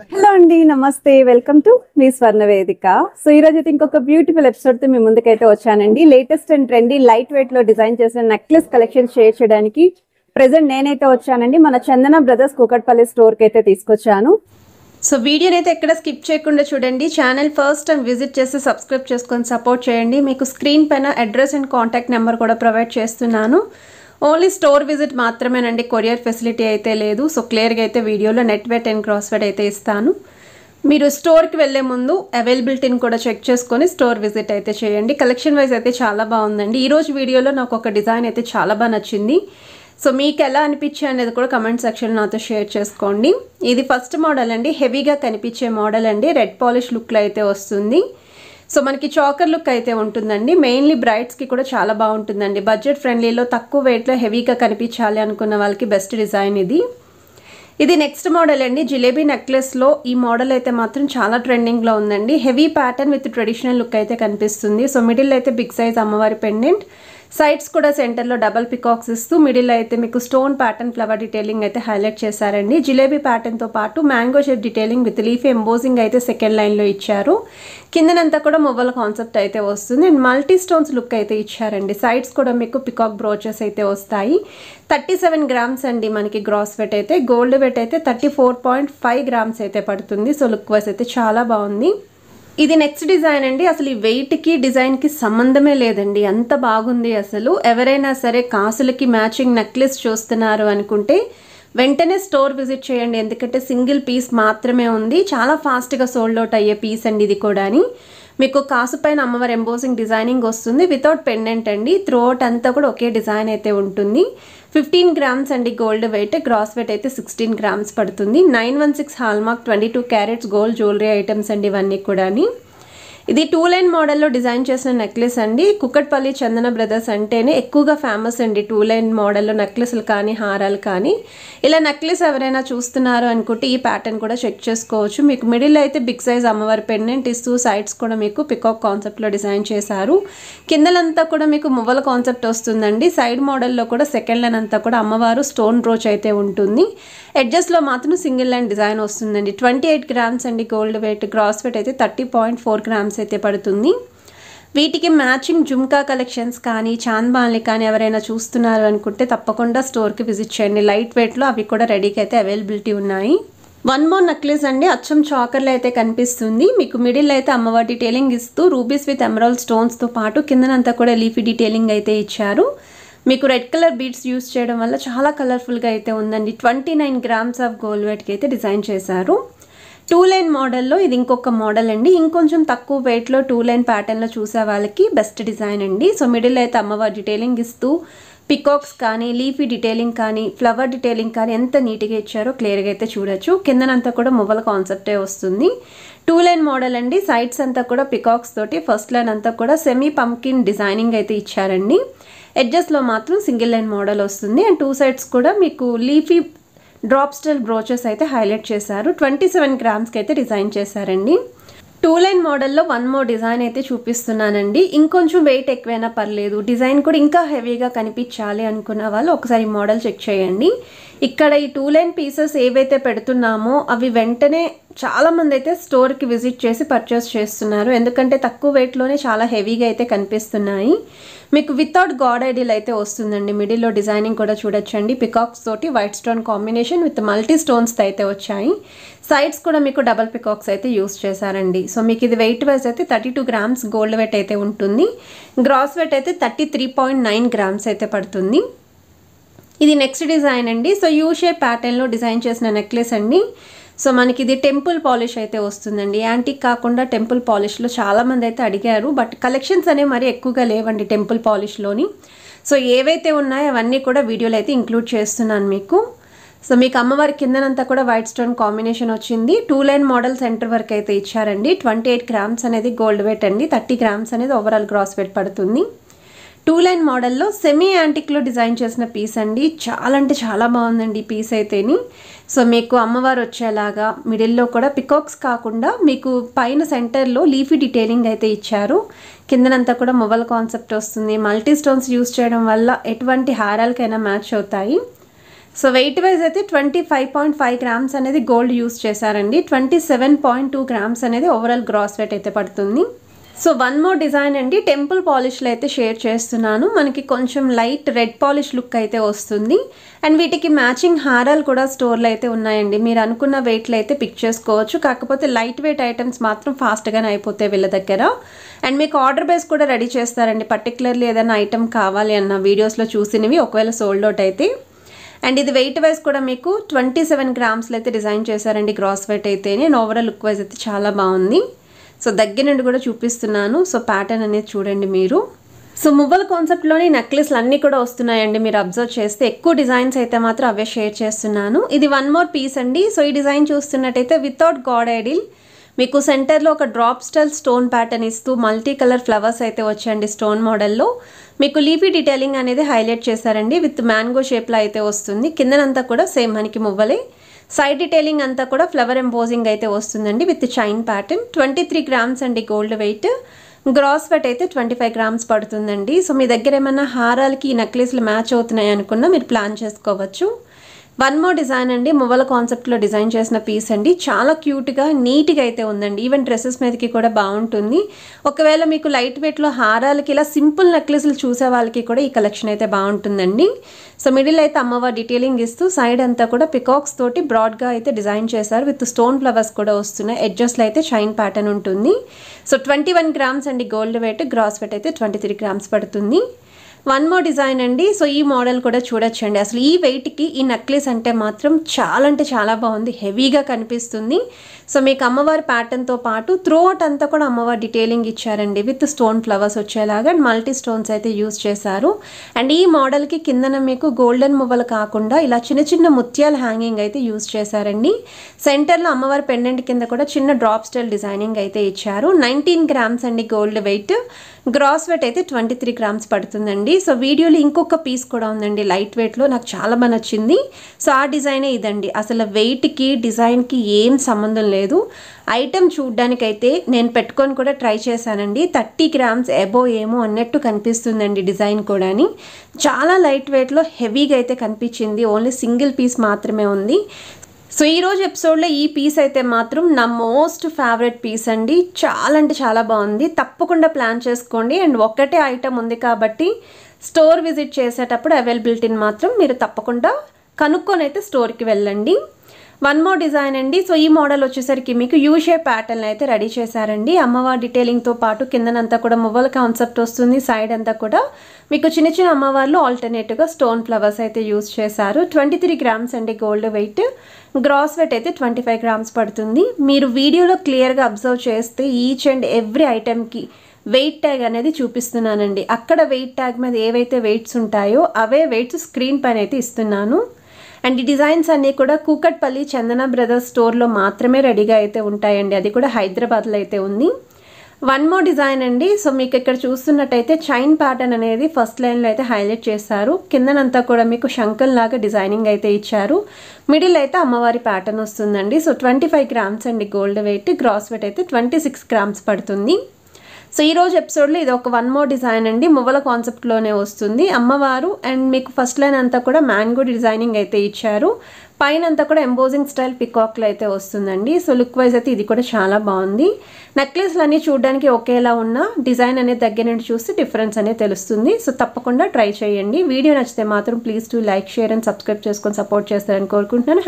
Hello అండి, నమస్తే. Welcome to me స్వర్ణ వేదిక. సో ఈ రోజు అయితే ఇంకొక బ్యూటిఫుల్ ఎపిసోడ్ తో మీ ముందుకైతే వచ్చానండి. Latest and trendy light weight లో డిజైన్ చేసిన నెక్లెస్ కలెక్షన్ షేర్ చేయడానికి ప్రెసెంట్ నేనైతే వచ్చానండి. మన చందన బ్రదర్స్ కూకట్పల్లి స్టోర్ కి అయితే తీసుకొచ్చాను. సో వీడియోని అయితే ఎక్కడ స్కిప్ చేయకుండా చూడండి. ఛానల్ ఫస్ట్ టైం విజిట్ చేసి సబ్స్క్రైబ్ చేసుకొని సపోర్ట్ చేయండి. మీకు స్క్రీన్ పైన అడ్రస్ అండ్ కాంటాక్ట్ నెంబర్ కూడా ప్రొవైడ్ చేస్తున్నాను. ఓన్లీ స్టోర్ విజిట్ మాత్రమేనండి, కొరియర్ ఫెసిలిటీ అయితే లేదు. సో క్లియర్గా అయితే వీడియోలో net weight and gross weight అయితే ఇస్తాను. మీరు స్టోర్కి వెళ్ళే ముందు అవైలబిలిటీని కూడా చెక్ చేసుకొని స్టోర్ విజిట్ అయితే చేయండి. కలెక్షన్ వైజ్ అయితే చాలా బాగుందండి. ఈరోజు వీడియోలో నాకు ఒక డిజైన్ అయితే చాలా బాగా నచ్చింది. సో మీకు ఎలా అనిపించే అనేది కూడా కమెంట్ సెక్షన్లో నాతో షేర్ చేసుకోండి. ఇది ఫస్ట్ మోడల్ అండి, హెవీగా కనిపించే మోడల్ అండి. రెడ్ పాలిష్ లుక్లో అయితే వస్తుంది. సో మనకి చాకర్ లుక్ అయితే ఉంటుందండి. మెయిన్లీ బ్రైడ్స్కి కూడా చాలా బాగుంటుందండి. బడ్జెట్ ఫ్రెండ్లీలో తక్కువ వెయిట్లో హెవీగా కనిపించాలి అనుకున్న వాళ్ళకి బెస్ట్ డిజైన్ ఇది. ఇది నెక్స్ట్ మోడల్ అండి, జిలేబీ నెక్లెస్లో ఈ మోడల్ అయితే మాత్రం చాలా ట్రెండింగ్లో ఉందండి. Heavy pattern with traditional look అయితే కనిపిస్తుంది. సో మిడిల్ అయితే బిగ్ సైజ్ అమ్మవారి పెండెంట్, సైడ్స్ కూడా సెంటర్లో డబల్ పికాక్స్ ఇస్తూ మిడిల్ అయితే మీకు స్టోన్ ప్యాటర్న్ ఫ్లవర్ డీటెయిలింగ్ అయితే హైలైట్ చేశారండి. జిలేబీ ప్యాటర్న్తో పాటు mango shape detailing with leaf embossing అయితే సెకండ్ లైన్లో ఇచ్చారు. కిందనంతా కూడా మువ్వల కాన్సెప్ట్ అయితే వస్తుంది అండ్ మల్టీ స్టోన్స్ లుక్ అయితే ఇచ్చారండి. సైడ్స్ కూడా మీకు పికాక్ బ్రోచెస్ అయితే వస్తాయి. 37 గ్రామ్స్ అండి మనకి గ్రాస్ వెయిట్ అయితే. గోల్డ్ వెయిట్ అయితే 34.5 గ్రామ్స్ అయితే పడుతుంది. సో లుక్ వైజ్ అయితే చాలా బాగుంది. ఇది నెక్స్ట్ డిజైన్ అండి. అసలు ఈ వెయిట్కి డిజైన్కి సంబంధమే లేదండి, అంత బాగుంది అసలు. ఎవరైనా సరే కాసులకి మ్యాచింగ్ నెక్లెస్ చూస్తున్నారు అనుకుంటే వెంటనే స్టోర్ విజిట్ చేయండి. ఎందుకంటే సింగిల్ పీస్ మాత్రమే ఉంది. చాలా ఫాస్ట్గా సోల్డ్ అవుట్ అయ్యే పీస్ అండి ఇది కూడా. మీకు కాసు పైన అమ్మవారి ఎంబోసింగ్ డిజైనింగ్ వస్తుంది వితౌట్ పెండెంట్ అండి. త్రూఅవుట్ అంతా కూడా ఒకే డిజైన్ అయితే ఉంటుంది. 15 గ్రామ్స్ అండి గోల్డ్ వెయిట్. గ్రాస్ వెయిట్ అయితే 16 గ్రామ్స్ పడుతుంది. 916 hallmark 22 carats gold jewellery items అండి ఇవన్నీ కూడా. ఇది 2 లైన్ మోడల్లో డిజైన్ చేసిన నెక్లెస్ అండి. కుక్కట్పల్లి చందన బ్రదర్స్ అంటేనే ఎక్కువగా ఫేమస్ అండి 2 లైన్ మోడల్లో నెక్లెస్లు కానీ హారాలు కానీ. ఇలా నెక్లెస్ ఎవరైనా చూస్తున్నారు అనుకుంటే ఈ ప్యాటర్న్ కూడా చెక్ చేసుకోవచ్చు. మీకు మిడిల్ అయితే బిగ్ సైజ్ అమ్మవారి పెండెంట్ ఇస్తూ సైడ్స్ కూడా మీకు పికాక్ కాన్సెప్ట్లో డిజైన్ చేశారు. కిందలంతా కూడా మీకు మువ్వల కాన్సెప్ట్ వస్తుందండి. సైడ్ మోడల్లో కూడా సెకండ్ లైన్ అంతా కూడా అమ్మవారు స్టోన్ బ్రోచ్ అయితే ఉంటుంది. ఎడ్జెస్లో మాత్రం సింగిల్ లైన్ డిజైన్ వస్తుందండి. 28 గ్రామ్స్ అండి గోల్డ్ వెయిట్. గ్రాస్ వెయిట్ అయితే 30.4 గ్రామ్స్ అయితే పడుతుంది. వీటికి మ్యాచింగ్ జుమ్కా కలెక్షన్స్ కానీ చాంద్బాల్ని కానీ ఎవరైనా చూస్తున్నారు అనుకుంటే తప్పకుండా స్టోర్కి విజిట్ చేయండి. లైట్ వెయిట్లో అవి కూడా రెడీకి అయితే అవైలబిలిటీ ఉన్నాయి. వన్ మోర్ నెక్లెస్ అండి, అచ్చం చాకర్లో అయితే కనిపిస్తుంది. మీకు మిడిల్ అయితే అమ్మవారి డీటెయిలింగ్ ఇస్తూ రూబీస్ విత్ ఎమరాల్డ్ స్టోన్స్తో పాటు కిందనంతా కూడా లీఫీ డీటెయిలింగ్ అయితే ఇచ్చారు. మీకు రెడ్ కలర్ బీడ్స్ యూస్ చేయడం వల్ల చాలా కలర్ఫుల్గా అయితే ఉందండి. 29 గ్రామ్స్ ఆఫ్ గోల్డ్ వెయిట్కి అయితే డిజైన్ చేశారు. 2 లైన్ మోడల్లో ఇది ఇంకొక మోడల్ అండి. ఇంకొంచెం తక్కువ వెయిట్లో 2 లైన్ ప్యాటర్న్లో చూసే వాళ్ళకి బెస్ట్ డిజైన్ అండి. సో మిడిల్ అయితే అమ్మవారి డీటెయిలింగ్ ఇస్తూ పికాక్స్ కానీ లీఫీ డీటెయిలింగ్ కానీ ఫ్లవర్ డీటెయిలింగ్ కానీ ఎంత నీట్గా ఇచ్చారో క్లియర్గా అయితే చూడొచ్చు. కిందనంతా కూడా మువ్వల కాన్సెప్టే వస్తుంది. 2 లైన్ మోడల్ అండి. సైడ్స్ అంతా కూడా పికాక్స్ తోటి, ఫస్ట్ లైన్ అంతా కూడా సెమీ పంకిన్ డిజైనింగ్ అయితే ఇచ్చారండి. ఎడ్జెస్లో మాత్రం సింగిల్ లైన్ మోడల్ వస్తుంది అండ్ 2 సైడ్స్ కూడా మీకు లీఫీ డ్రాప్ స్టైల్ బ్రోచెస్ అయితే హైలైట్ చేశారు. 27 గ్రామ్స్కి అయితే డిజైన్ చేశారండి. 2 లైన్ మోడల్లో 1 మోర్ డిజైన్ అయితే చూపిస్తున్నానండి. ఇంకొంచెం వెయిట్ ఎక్కువైనా పర్లేదు, డిజైన్ కూడా ఇంకా హెవీగా కనిపించాలి అనుకున్న వాళ్ళు ఒకసారి మోడల్ చెక్ చేయండి. ఇక్కడ ఈ 2 లైన్ పీసెస్ ఏవైతే పెడుతున్నామో అవి వెంటనే చాలామంది అయితే స్టోర్కి విజిట్ చేసి పర్చేస్ చేస్తున్నారు. ఎందుకంటే తక్కువ వెయిట్లోనే చాలా హెవీగా అయితే కనిపిస్తున్నాయి. మీకు వితౌట్ గాడ్ ఐడియల్ అయితే వస్తుందండి. మిడిల్లో డిజైనింగ్ కూడా చూడొచ్చండి. పికాక్స్ తోటి white stone combination with multi స్టోన్స్తో అయితే వచ్చాయి. సైడ్స్ కూడా మీకు డబల్ పికాక్స్ అయితే యూస్ చేశారండి. సో మీకు ఇది వెయిట్ వైజ్ అయితే 32 గ్రామ్స్ గోల్డ్ వెయిట్ అయితే ఉంటుంది. గ్రాస్ వెయిట్ అయితే 33.9 గ్రామ్స్ అయితే పడుతుంది. ఇది నెక్స్ట్ డిజైన్ అండి. సో యూ షేప్ ప్యాటర్న్లో డిజైన్ చేసిన నెక్లెస్ అండి. సో మనకి ఇది టెంపుల్ పాలిష్ అయితే వస్తుందండి. యాంటిక్ కాకుండా టెంపుల్ పాలిష్లో చాలామంది అయితే అడిగారు. బట్ కలెక్షన్స్ అనేవి మరి ఎక్కువగా లేవండి టెంపుల్ పాలిష్లోని. సో ఏవైతే ఉన్నాయో అవన్నీ కూడా వీడియోలో అయితే ఇంక్లూడ్ చేస్తున్నాను మీకు. సో మీకు అమ్మవారి కిందనంతా కూడా వైట్ స్టోన్ కాంబినేషన్ వచ్చింది. 2 లైన్ మోడల్ సెంటర్ వరకు అయితే ఇచ్చారండి. 28 గ్రామ్స్ అనేది గోల్డ్ వెయిట్ అండి. 30 గ్రామ్స్ అనేది ఓవరాల్ గ్రాస్ వెయిట్ పడుతుంది. 2 లైన్ మోడల్లో సెమీ యాంటిక్లో డిజైన్ చేసిన పీస్ అండి. చాలా అంటే చాలా బాగుందండి ఈ పీస్ అయితేని. సో మీకు అమ్మవారు వచ్చేలాగా మిడిల్లో కూడా పికాక్స్ కాకుండా మీకు పైన సెంటర్లో లీఫీ డీటెయిలింగ్ అయితే ఇచ్చారు. కిందనంతా కూడా మువ్వల కాన్సెప్ట్ వస్తుంది. మల్టీ స్టోన్స్ యూస్ చేయడం వల్ల ఎటువంటి హారాలకైనా మ్యాచ్ అవుతాయి. సో వెయిట్ వైజ్ అయితే 25.5 గ్రామ్స్ అనేది గోల్డ్ యూస్ చేశారండి. 27.2 గ్రామ్స్ అనేది ఓవరాల్ గ్రాస్ వెయిట్ అయితే పడుతుంది. సో వన్ మోర్ డిజైన్ అండి, టెంపుల్ పాలిష్లో అయితే షేర్ చేస్తున్నాను. మనకి కొంచెం లైట్ రెడ్ పాలిష్ లుక్ అయితే వస్తుంది. అండ్ వీటికి మ్యాచింగ్ హారాలు కూడా స్టోర్లో అయితే ఉన్నాయండి. మీరు అనుకున్న వెయిట్లో అయితే పిక్ చేసుకోవచ్చు. కాకపోతే లైట్ వెయిట్ ఐటమ్స్ మాత్రం ఫాస్ట్గానే అయిపోతాయి వీళ్ళ దగ్గర. అండ్ మీకు ఆర్డర్ బేస్ కూడా రెడీ చేస్తారండి. పర్టికులర్లీ ఏదైనా ఐటమ్ కావాలి అన్న వీడియోస్లో చూసినవి ఒకవేళ సోల్డ్ అవుట్ అయితే. అండ్ ఇది వెయిట్ వైజ్ కూడా మీకు 27 గ్రామ్స్లో అయితే డిజైన్ చేశారండి గ్రాస్ వెయిట్ అయితే. అండ్ ఓవరాల్ లుక్ వైజ్ అయితే చాలా బాగుంది. సో దగ్గర నుండి కూడా చూపిస్తున్నాను. సో ప్యాటర్న్ అనేది చూడండి మీరు. సో మువ్వల కాన్సెప్ట్లోని నెక్లెస్లు అన్నీ కూడా వస్తున్నాయండి. మీరు అబ్జర్వ్ చేస్తే ఎక్కువ డిజైన్స్ అయితే మాత్రం అవే షేర్ చేస్తున్నాను. ఇది వన్ మోర్ పీస్ అండి. సో ఈ డిజైన్ చూస్తున్నట్టయితే వితౌట్ గాడ్ ఐడిల్ మీకు సెంటర్లో ఒక డ్రాప్ స్టైల్ స్టోన్ ప్యాటర్న్ ఇస్తూ మల్టీ కలర్ ఫ్లవర్స్ అయితే వచ్చాయండి. స్టోన్ మోడల్లో మీకు లీఫీ డీటెయిలింగ్ అనేది హైలైట్ చేశారండి. విత్ మ్యాంగో షేప్లో అయితే వస్తుంది. కిందనంతా కూడా సేమ్ మనకి మువ్వలే. సైడ్ డీటెయిలింగ్ అంతా కూడా ఫ్లవర్ ఎంబోజింగ్ అయితే వస్తుందండి విత్ చైన్ ప్యాటర్న్. 23 గ్రామ్స్ అండి గోల్డ్ వెయిట్. గ్రాస్ వెయిట్ అయితే 25 గ్రామ్స్ పడుతుందండి. సో మీ దగ్గర ఏమైనా హారాలకి ఈ నెక్లెస్లు మ్యాచ్ అవుతున్నాయి అనుకున్నా మీరు ప్లాన్ చేసుకోవచ్చు. వన్ మోర్ డిజైన్ అండి, మువ్వల కాన్సెప్ట్లో డిజైన్ చేసిన పీస్ అండి. చాలా క్యూట్గా నీట్గా అయితే ఉందండి. ఈవెన్ డ్రెస్సెస్ మీదకి కూడా బాగుంటుంది. ఒకవేళ మీకు లైట్ వెయిట్లో హారాలకి ఇలా సింపుల్ నెక్లెస్లు చూసే వాళ్ళకి కూడా ఈ కలెక్షన్ అయితే బాగుంటుందండి. సో మిడిల్ అయితే అమ్మవారి డీటెయిలింగ్ ఇస్తూ సైడ్ అంతా కూడా పికాక్స్ తోటి బ్రాడ్గా అయితే డిజైన్ చేశారు. విత్ స్టోన్ ఫ్లవర్స్ కూడా వస్తున్నాయి. ఎడ్జస్ట్లో అయితే చైన్ ప్యాటర్న్ ఉంటుంది. సో 21 గ్రామ్స్ అండి గోల్డ్ వెయిట్. గ్రాస్ వెయిట్ అయితే 23 గ్రామ్స్ పడుతుంది. వన్ మోర్ డిజైన్ అండి. సో ఈ మోడల్ కూడా చూడొచ్చండి. అసలు ఈ వెయిట్కి ఈ నెక్లెస్ అంటే మాత్రం అంటే చాలా బాగుంది. హెవీగా కనిపిస్తుంది. సో మీకు అమ్మవారి ప్యాటర్న్తో పాటు త్రూఅవుట్ అంతా కూడా అమ్మవారి డీటెయిలింగ్ ఇచ్చారండి విత్ స్టోన్ ఫ్లవర్స్ వచ్చేలాగా. అండ్ మల్టీ స్టోన్స్ అయితే యూజ్ చేశారు. అండ్ ఈ మోడల్కి కిందన మీకు గోల్డెన్ మువ్వలు కాకుండా ఇలా చిన్న చిన్న ముత్యాల హ్యాంగింగ్ అయితే యూజ్ చేశారండి. సెంటర్లో అమ్మవారి పెండెంట్ కింద కూడా చిన్న డ్రాప్ స్టైల్ డిజైనింగ్ అయితే ఇచ్చారు. 19 గ్రామ్స్ అండి గోల్డ్ వెయిట్. గ్రాస్ వెయిట్ అయితే 23 గ్రామ్స్ పడుతుందండి. సో వీడియోలో ఇంకొక పీస్ కూడా ఉందండి లైట్ వెయిట్లో, నాకు చాలా బాగా నచ్చింది. సో ఆ డిజైనే ఇదండి. అసలు వెయిట్కి డిజైన్కి ఏం సంబంధం లేదు. ఐటమ్ చూడ్డానికైతే నేను పెట్టుకొని కూడా ట్రై చేశానండి. 30 గ్రామ్స్ ఎబో ఏమో అన్నట్టు కనిపిస్తుందండి డిజైన్ కూడా. చాలా లైట్ వెయిట్లో హెవీగా అయితే కనిపించింది. ఓన్లీ సింగిల్ పీస్ మాత్రమే ఉంది. సో ఈరోజు ఎపిసోడ్లో ఈ పీస్ అయితే మాత్రం నా మోస్ట్ ఫేవరెట్ పీస్ అండి. చాలా బాగుంది. తప్పకుండా ప్లాన్ చేసుకోండి. అండ్ ఒక్కటే ఐటమ్ ఉంది కాబట్టి స్టోర్ విజిట్ చేసేటప్పుడు అవైలబిలిటీని మాత్రం మీరు తప్పకుండా కనుక్కొని అయితే స్టోర్కి వెళ్ళండి. వన్ మోర్ డిజైన్ అండి. సో ఈ మోడల్ వచ్చేసరికి మీకు యూ షేప్ ప్యాటర్న్ అయితే రెడీ చేశారండి. అమ్మవారి డీటెయిలింగ్తో పాటు కిందనంతా కూడా మువ్వల కాన్సెప్ట్ వస్తుంది. సైడ్ అంతా కూడా మీకు చిన్న చిన్న అమ్మవార్లు ఆల్టర్నేటివ్గా స్టోన్ ఫ్లవర్స్ అయితే యూజ్ చేశారు. 23 గ్రామ్స్ అండి గోల్డ్ వెయిట్. గ్రాస్ వెయిట్ అయితే 25 గ్రామ్స్ పడుతుంది. మీరు వీడియోలో క్లియర్గా అబ్జర్వ్ చేస్తే ఈచ్ అండ్ ఎవ్రీ ఐటెంకి వెయిట్ ట్యాగ్ అనేది చూపిస్తున్నానండి. అక్కడ వెయిట్ ట్యాగ్ మీద ఏవైతే వెయిట్స్ ఉంటాయో అవే వెయిట్స్ స్క్రీన్ పైన అయితే ఇస్తున్నాను. అండ్ ఈ డిజైన్స్ అన్నీ కూడా కూకట్పల్లి చందన బ్రదర్స్ స్టోర్లో మాత్రమే రెడీగా అయితే ఉంటాయండి. అది కూడా హైదరాబాద్లో అయితే ఉంది. వన్ మోర్ డిజైన్ అండి. సో మీకు ఇక్కడ చూస్తున్నట్టయితే చైన్ ప్యాటర్న్ అనేది ఫస్ట్ లైన్లో అయితే హైలైట్ చేశారు. కిందనంతా కూడా మీకు శంఖం లాగా డిజైనింగ్ అయితే ఇచ్చారు. మిడిల్ అయితే అమ్మవారి ప్యాటర్న్ వస్తుందండి. సో 25 గ్రామ్స్ అండి గోల్డ్ వెయిట్. గ్రాస్ వెయిట్ అయితే 26 గ్రామ్స్ పడుతుంది. సో ఈరోజు ఎపిసోడ్లో ఇది ఒక వన్ మోర్ డిజైన్ అండి. మువ్వల కాన్సెప్ట్లోనే వస్తుంది అమ్మవారు. అండ్ మీకు ఫస్ట్ లైన్ అంతా కూడా మ్యాంగో డిజైనింగ్ అయితే ఇచ్చారు. పైన అంతా కూడా ఎంబోజింగ్ స్టైల్ పికాక్లో అయితే వస్తుందండి. సో లుక్ వైజ్ అయితే ఇది కూడా చాలా బాగుంది. నెక్లెస్లు అన్నీ చూడడానికి ఒకేలా ఉన్న డిజైన్ అనేది దగ్గర నుండి చూస్తే డిఫరెన్స్ అనేది తెలుస్తుంది. సో తప్పకుండా ట్రై చేయండి. వీడియో నచ్చితే మాత్రం please to like, share and subscribe చేసుకొని సపోర్ట్ చేస్తారని కోరుకుంటున్నాను.